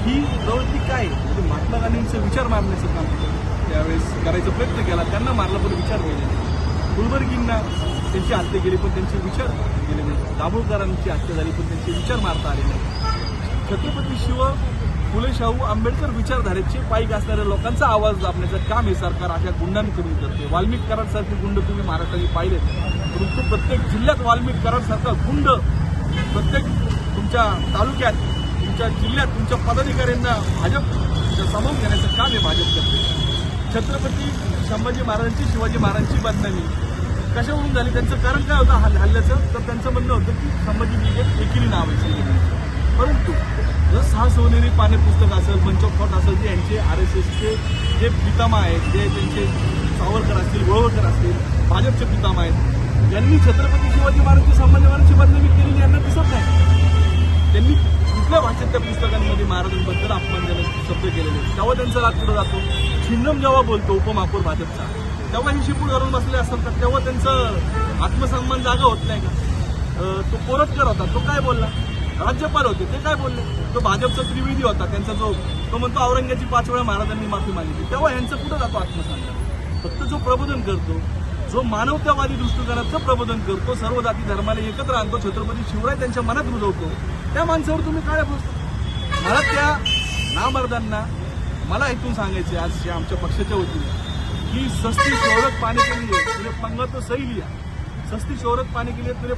ही प्रवृत्ती काय आहे? म्हणजे महात्मा गांधींचे विचार मारण्याचं काम त्यावेळेस करायचा प्रयत्न केला, त्यांना मारला पण विचार गेले नाही. गुलबर्गींना त्यांची हत्या केली पण त्यांचे विचार गेले नाही. दाभोळकरांची हत्या झाली पण त्यांचे विचार मारता आले नाही. छत्रपती शिव फुले शाहू आंबेडकर विचारधारेचे पाईक असणाऱ्या लोकांचा आवाज दाबण्याचं काम हे सरकार अशा गुंडांकडून करते. वाल्मिक कराडसारखे गुंड तुम्ही महाराष्ट्राने पाहिलेत, परंतु प्रत्येक जिल्ह्यात वाल्मिक कराडसारखा गुंड प्रत्येक तुमच्या तालुक्यात, तुमच्या जिल्ह्यात, तुमच्या पदाधिकाऱ्यांना भाजपच्या सामावून घेण्याचं काम हे भाजप करते. छत्रपती संभाजी महाराजांची, शिवाजी महाराजांची बदनामी कशावरून झाली? त्यांचं कारण काय होतं हल्ल्याचं? तर त्यांचं म्हणणं होतं की संभाजी ब्रिगेड एकेरी नाव आहे. परंतु जर 6 सोनेरी पाने पुस्तक असेल, मंच ऑफ थॉट असेल, जे यांचे RSSचे जे पितामह आहेत, जे त्यांचे सावरकर असतील, गोळवळकर असतील, भाजपचे पितामह आहेत, यांनी छत्रपती शिवाजी महाराजांची, संभाजी महाराजांची बदनामी केलेली यांना दिसत नाही. त्यांनी कुठल्या भाषेत त्या पुस्तकांमध्ये महाराजांबद्दल अपमानजनक शब्द केलेले, तेव्हा त्यांचा राग पुढे जातो. छिन्नम जेव्हा बोलतो उपमहापौर भाजपचा, तेव्हा ही शिपूळ घालून बसले असतात का? तेव्हा त्यांचं आत्मसन्मान जागा होत नाही का? तो कोरटकर होता, तो काय बोलला? राज्यपाल होते, ते काय बोलले? तो भाजपचा त्रिवेदी होता, त्यांचा तो म्हणतो औरंगजेबाची 5 वेळा महाराजांनी माफी मागितली, तेव्हा यांचं कुठं जातो आत्मसन्मान? फक्त जो प्रबोधन करतो, जो मानवतावादी दृष्टिकोनाचं प्रबोधन करतो, सर्व जाती धर्माला एकत्र आणतो, छत्रपती शिवराय त्यांच्या मनात रुजवतो, त्या माणसावर तुम्ही काय बोलतो? मला त्या नामर्दांना मला इथून सांगायचे आज आमच्या पक्षाच्या वतीने की सस्ती शोहरत पाने के लिए तुझे पंगा तो सही लिया, सस्ती शोहरत पाने के लिए तुझे